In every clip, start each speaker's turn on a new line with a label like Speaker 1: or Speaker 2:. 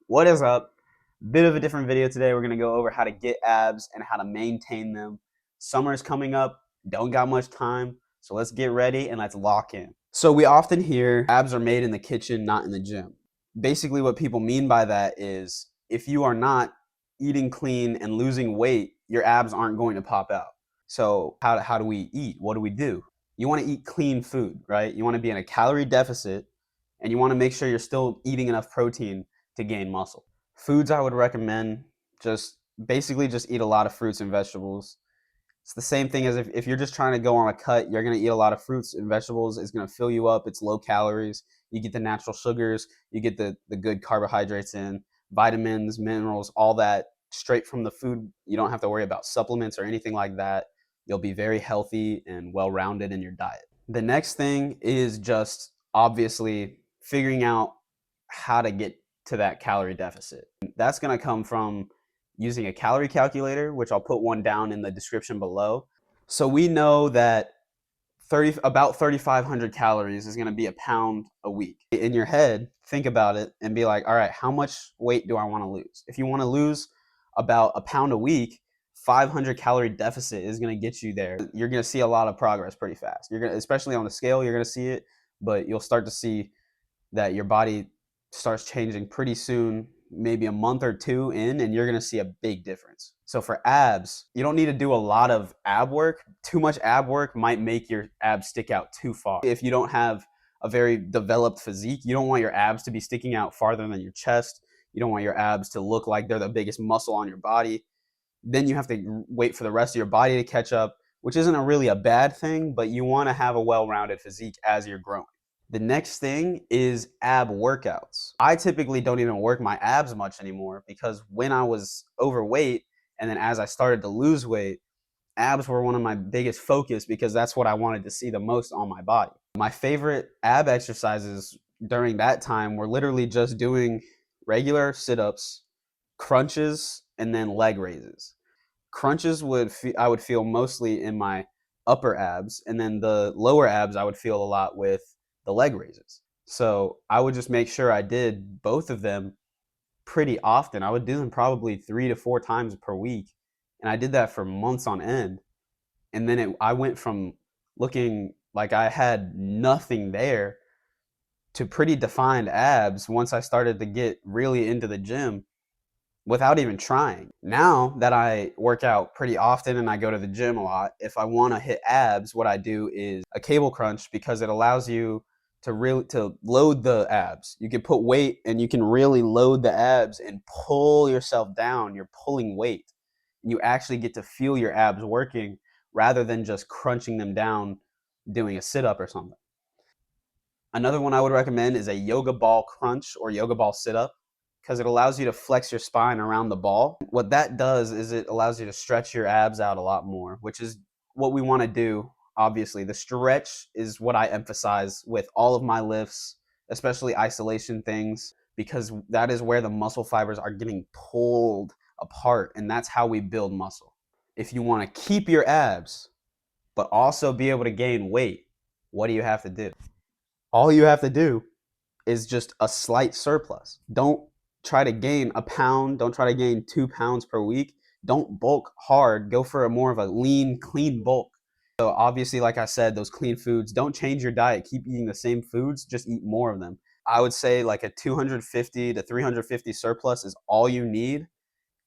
Speaker 1: What is up? Bit of a different video today. We're going to go over how to get abs and how to maintain them. Summer's coming up, don't got much time, so let's get ready and let's lock in. So we often hear abs are made in the kitchen, not in the gym. Basically what people mean by that is if you are not eating clean and losing weight, your abs aren't going to pop out. So how do we eat? What do we do? You want to eat clean food, right? You want to be in a calorie deficit and you want to make sure you're still eating enough protein to gain muscle. Foods I would recommend, just basically just eat a lot of fruits and vegetables. It's the same thing as if you're just trying to go on a cut, you're going to eat a lot of fruits and vegetables. It's going to fill you up. It's low calories. You get the natural sugars. You get the good carbohydrates in, vitamins, minerals, all that straight from the food. You don't have to worry about supplements or anything like that. You'll be very healthy and well-rounded in your diet. The next thing is just obviously figuring out how to get to that calorie deficit. That's going to come from using a calorie calculator, which I'll put one down in the description below. So we know that about 3,500 calories is going to be a pound a week. In your head, think about it and be like, all right, how much weight do I want to lose? If you want to lose about a pound a week, 500 calorie deficit is going to get you there. You're going to see a lot of progress pretty fast. You're going to, especially on the scale, you're going to see it, but you'll start to see that your body starts changing pretty soon, maybe a month or two in, and you're going to see a big difference. So for abs, you don't need to do a lot of ab work. Too much ab work might make your abs stick out too far. If you don't have a very developed physique, you don't want your abs to be sticking out farther than your chest. You don't want your abs to look like they're the biggest muscle on your body. Then you have to wait for the rest of your body to catch up, which isn't really a bad thing, but you want to have a well-rounded physique as you're growing. The next thing is ab workouts. I typically don't even work my abs much anymore because when I was overweight and then as I started to lose weight, abs were one of my biggest focus because that's what I wanted to see the most on my body. My favorite ab exercises during that time were literally just doing regular sit-ups, crunches, and then leg raises. Crunches I would feel mostly in my upper abs, and then the lower abs I would feel a lot with the leg raises. So I would just make sure I did both of them pretty often. I would do them probably 3 to 4 times per week, and I did that for months on end. And then I went from looking like I had nothing there to pretty defined abs once I started to get really into the gym without even trying. Now that I work out pretty often and I go to the gym a lot, if I want to hit abs, what I do is a cable crunch because it allows you to load the abs. You can put weight and you can really load the abs and pull yourself down. You're pulling weight. You actually get to feel your abs working rather than just crunching them down doing a sit-up or something. Another one I would recommend is a yoga ball crunch or yoga ball sit-up because it allows you to flex your spine around the ball. What that does is it allows you to stretch your abs out a lot more, which is what we want to do. Obviously, the stretch is what I emphasize with all of my lifts, especially isolation things, because that is where the muscle fibers are getting pulled apart, and that's how we build muscle. If you want to keep your abs, but also be able to gain weight, what do you have to do? All you have to do is just a slight surplus. Don't try to gain a pound. Don't try to gain 2 pounds per week. Don't bulk hard. Go for a more of a lean, clean bulk. So obviously, like I said, those clean foods, don't change your diet. Keep eating the same foods, just eat more of them. I would say like a 250 to 350 surplus is all you need.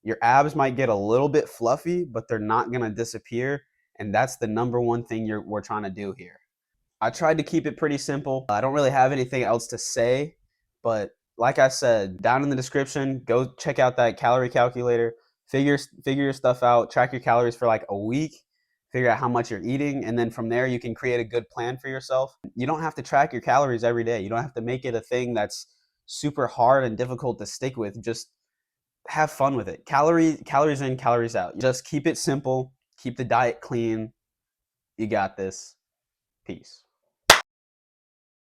Speaker 1: Your abs might get a little bit fluffy, but they're not going to disappear. And that's the number one thing we're trying to do here. I tried to keep it pretty simple. I don't really have anything else to say, but like I said, down in the description, go check out that calorie calculator, figure your stuff out, track your calories for like a week, figure out how much you're eating, and then from there you can create a good plan for yourself. You don't have to track your calories every day. You don't have to make it a thing that's super hard and difficult to stick with. Just have fun with it. Calories in, calories out. Just keep it simple, keep the diet clean. You got this. Peace.